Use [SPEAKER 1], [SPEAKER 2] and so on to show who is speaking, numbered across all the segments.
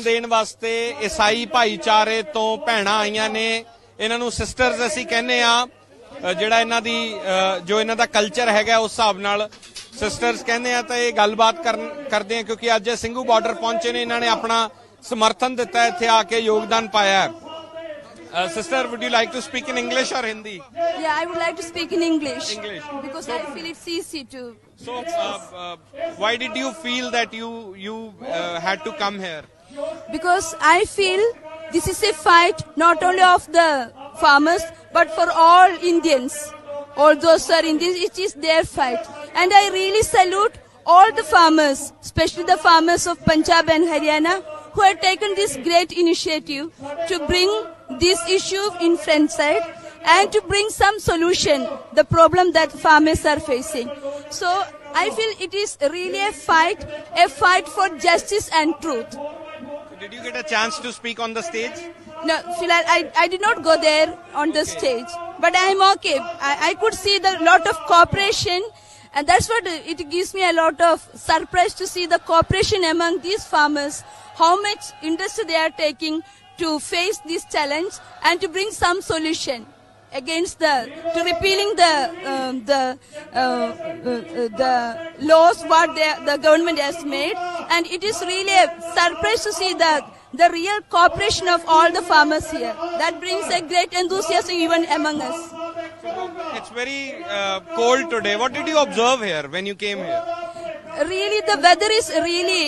[SPEAKER 1] ਦੇਣ ਵਾਸਤੇ ਈਸਾਈ ਭਾਈਚਾਰੇ ਤੋਂ ਭੈਣਾਂ ਆਈਆਂ ਨੇ। ਇਹਨਾਂ ਨੂੰ ਸਿਸਟਰਸ ਅਸੀਂ ਕਹਿੰਦੇ ਆ, ਜਿਹੜਾ ਇਹਨਾਂ ਦੀ ਜੋ ਇਹਨਾਂ ਦਾ ਕਲਚਰ ਹੈਗਾ ਉਸ ਹਿਸਾਬ ਨਾਲ ਸਿਸਟਰਸ ਕਹਿੰਦੇ ਆ। ਤਾਂ ਇਹ ਗੱਲਬਾਤ ਕਰਦੇ ਆ ਕਿਉਂਕਿ ਅੱਜ ਸਿੰਘੂ ਬਾਰਡਰ ਪਹੁੰਚੇ ਨੇ, ਇਹਨਾਂ ਨੇ ਆਪਣਾ ਸਮਰਥਨ ਦਿੱਤਾ, ਇੱਥੇ ਆ ਕੇ ਯੋਗਦਾਨ ਪਾਇਆ। Sister, would you like to speak in English or Hindi?
[SPEAKER 2] Yeah, I would like to speak in English.
[SPEAKER 1] English.
[SPEAKER 2] Because I feel it's easy to.
[SPEAKER 1] So, why did you feel that you had to come here?
[SPEAKER 2] Because I feel this is a fight not only of the farmers but for all Indians. All those who are Indians, it is their fight. And I really salute all the farmers, especially the farmers of Punjab and Haryana, who have taken this great initiative to bring this issue in front side and to bring some solution, the problem that farmers are facing. So I feel it is really a fight for justice and truth.
[SPEAKER 1] Did you get a chance to speak on the stage?
[SPEAKER 2] No, Philal, I did not go there on the stage, but I am okay. I could see the lot of cooperation, and that's what it gives me a lot of surprise to see the cooperation among these farmers, how much interest they are taking to face this challenge and to bring some solution against to repealing the laws what the government has made. And it is really a surprise to see the real cooperation of all the farmers here. That brings a great enthusiasm even among us.
[SPEAKER 1] It's very cold today. What did you observe here when you came here?
[SPEAKER 2] Really, the weather is really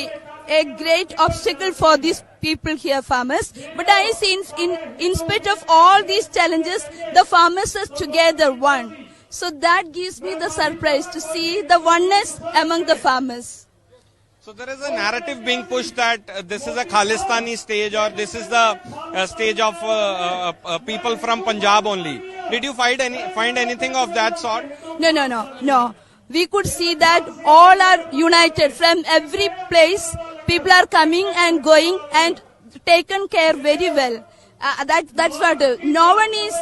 [SPEAKER 2] a great obstacle for these people here, farmers. But I see in spite of all these challenges, the farmers are together one. So that gives me the surprise to see the oneness among the farmers.
[SPEAKER 1] So there is a narrative being pushed that this is a Khalistani stage, or this is the stage of people from Punjab only. Did you find anything of that sort?
[SPEAKER 2] No. We could see that all are united from every place. People are coming and going and taken care very well. That's what. No one is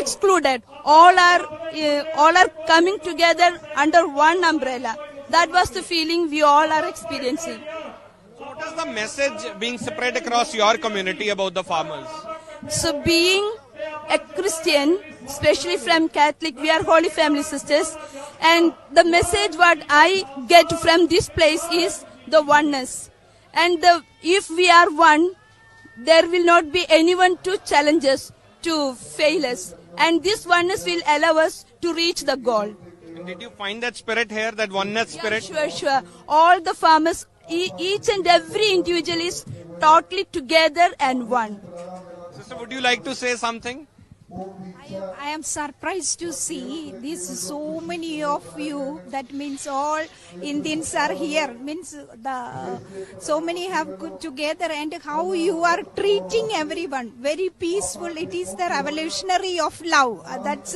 [SPEAKER 2] excluded. All are coming together under one umbrella. That was the feeling we all are experiencing.
[SPEAKER 1] So what is the message being spread across your community about the farmers?
[SPEAKER 2] So being a Christian, especially from Catholic, we are Holy Family Sisters, and the message what I get from this place is the oneness. And if we are one, there will not be anyone to challenge us, to fail us. And this oneness will allow us to reach the goal.
[SPEAKER 1] And did you find that spirit here, that oneness spirit?
[SPEAKER 2] Yeah, sure. All the farmers, each and every individual is totally together and one.
[SPEAKER 1] Sister, would you like to say something?
[SPEAKER 3] I am surprised to see this so many of you. That means all Indians are here. Means so many have got together, and how you are treating everyone very peaceful. It is the revolutionary of love. That's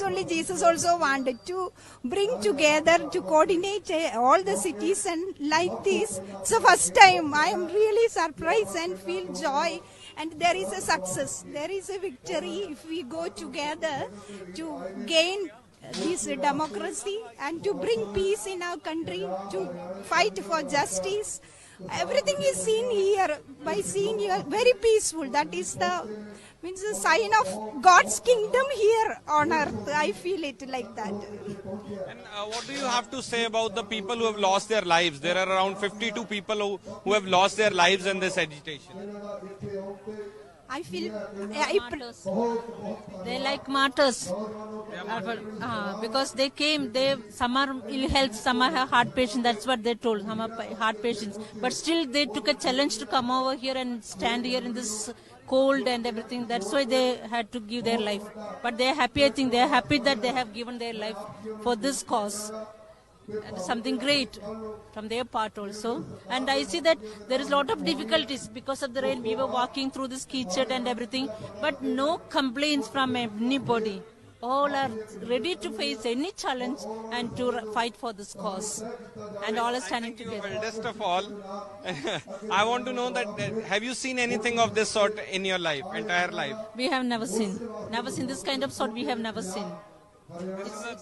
[SPEAKER 3] only Jesus also wanted to bring together, to coordinate all the cities, and like this. It's the first time I am really surprised and feel joy. And there is a success, there is a victory if we go together to gain this democracy and to bring peace in our country, to fight for justice. Everything is seen here by seeing you very peaceful. That is the sign of God's kingdom here on earth. I feel it like that.
[SPEAKER 1] And what do you have to say about the people who have lost their lives? There are around 52 people who have lost their lives in this agitation.
[SPEAKER 3] I feel
[SPEAKER 4] martyrs. They like martyrs. Because they came, some are ill health, some are heart patients. That's what they told. Some are heart patients, but still they took a challenge to come over here and stand here in this cold and everything. That's why they had to give their life. But they are happy. I think they are happy that they have given their life for this cause. Something great from their part also. And I see that there is a lot of difficulties because of the rain. We were walking through this kitchen and everything, but no complaints from anybody. All are ready to face any challenge and to fight for this cause. And all are standing together.
[SPEAKER 1] Eldest of all, I want to know that have you seen anything of this sort in your life, entire life?
[SPEAKER 4] We have never seen this kind of sort. We have never seen.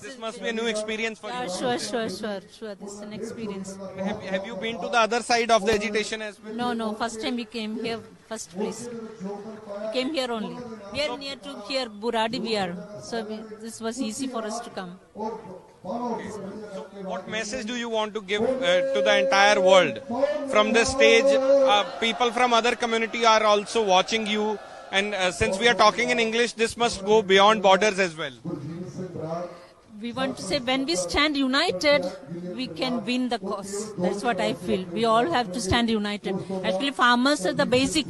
[SPEAKER 1] This must be a new experience for
[SPEAKER 4] Yeah,
[SPEAKER 1] you.
[SPEAKER 4] sure. This is an experience.
[SPEAKER 1] Have you been to the other side of the agitation as well?
[SPEAKER 4] No. First time we came here, first place. We came here only. We are near to here, Buradi we are. So this was easy for us to come.
[SPEAKER 1] So what message do you want to give to the entire world? From this stage, people from other community are also watching you. And since we are talking in English, this must go beyond borders as well.
[SPEAKER 4] We want to say when we stand united, we can win the cause. That's what I feel. We all have to stand united. Actually, farmers are the basic.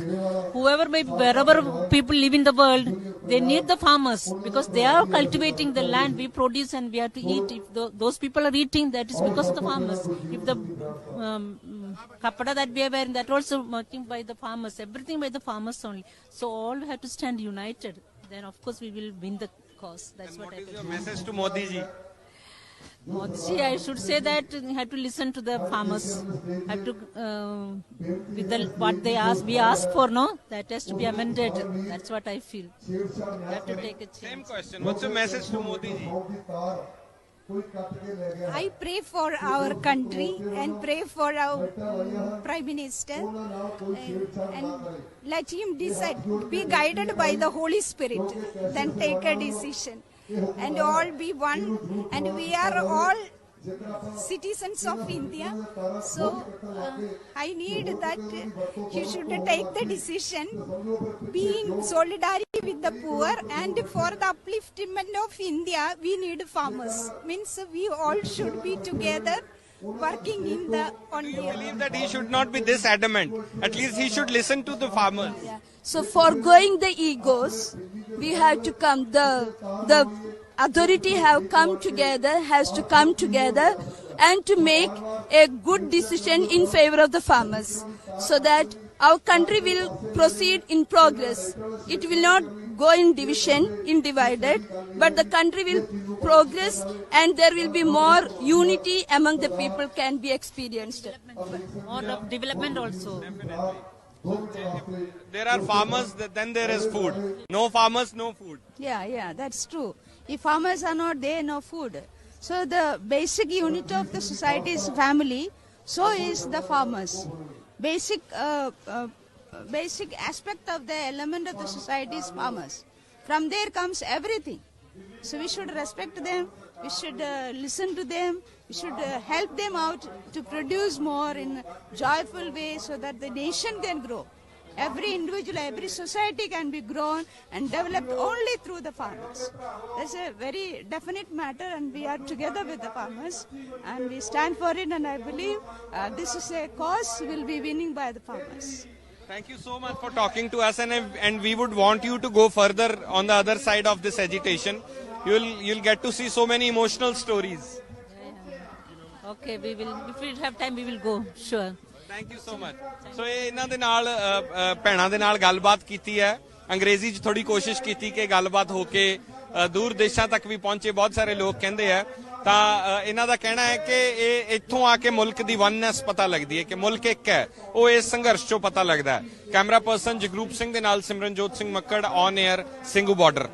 [SPEAKER 4] Whoever may be, wherever people live in the world, they need the farmers because they are cultivating the land we produce and we have to eat. If those people are eating, that is because of the farmers. If the kapada that we are wearing, that also working by the farmers. Everything by the farmers only. So all have to stand united. Then of course we will win the cause. That's what I
[SPEAKER 1] What is
[SPEAKER 4] feel.
[SPEAKER 1] your message to Modi ji?
[SPEAKER 4] Modi, I should say that you have to listen to the farmers. Have to with what they ask, we ask for, no, that has to be amended. That's what I feel. You have to take a
[SPEAKER 1] Same
[SPEAKER 4] chance.
[SPEAKER 1] question. What's your message to Modi ji?
[SPEAKER 3] I pray for our country and pray for our Prime Minister and let him decide, be guided by the Holy Spirit, then take a decision and all be one, and we are all citizens of India, so I need that he should take the decision, be in solidarity with the poor, and for the upliftment of India, we need farmers. Means we all should be together working in the on
[SPEAKER 1] Do you
[SPEAKER 3] the
[SPEAKER 1] believe that he should not be this adamant? At least he should listen to the farmers.
[SPEAKER 2] Yeah. So foregoing the egos, we have to come. The authority has to come together, and to make a good decision in favor of the farmers, so that our country will proceed in progress. It will not go in divided, but the country will progress, and there will be more unity among the people can be experienced.
[SPEAKER 4] More of development also.
[SPEAKER 1] There are farmers, then there is food. No farmers, no food.
[SPEAKER 5] Yeah, that's true. If farmers are not there, no food. So the basic unit of the society is family, so is the farmers. Basic aspect of the element of the society is farmers. From there comes everything. So we should respect them, we should listen to them, we should help them out to produce more in a joyful way so that the nation can grow. Every individual, every society can be grown and developed only through the farmers. That's a very definite matter, and we are together with the farmers and we stand for it, and I believe this is a cause will be winning by the farmers.
[SPEAKER 1] Thank you so much for talking to us, and we would want you to go further on the other side of this agitation. You'll get to see so many emotional stories.
[SPEAKER 4] Okay, we will. If we have time, we will go. Sure.
[SPEAKER 1] Thank you so much so ਇਹ ਇਹਨਾਂ ਦੇ ਨਾਲ ਭੈਣਾਂ ਦੇ ਨਾਲ ਗੱਲਬਾਤ ਕੀਤੀ ਹੈ ਅੰਗਰੇਜ਼ੀ 'ਚ ਥੋੜੀ ਕੋਸ਼ਿਸ਼ ਕੀਤੀ ਕਿ ਗੱਲਬਾਤ ਹੋ ਕੇ ਦੂਰ ਦੇਸ਼ਾਂ ਤੱਕ ਵੀ ਪਹੁੰਚੇ ਬਹੁਤ ਸਾਰੇ ਲੋਕ ਕਹਿੰਦੇ ਆ ਤਾਂ ਇਹਨਾਂ ਦਾ ਕਹਿਣਾ ਹੈ ਕਿ ਇਹ ਇੱਥੋਂ ਆ ਕੇ ਮੁਲਕ ਦੀ ਵਨਨੈਸ ਪਤਾ ਲੱਗਦੀ ਹੈ ਕਿ ਮੁਲਕ ਇੱਕ ਹੈ ਉਹ ਇਸ ਸੰਘਰਸ਼ 'ਚੋਂ ਪਤਾ ਲੱਗਦਾ ਹੈ ਕੈਮਰਾ ਪਰਸਨ ਜਗਰੂਪ ਸਿੰਘ ਦੇ ਨਾਲ Simranjot Singh Makkar on air Singhu border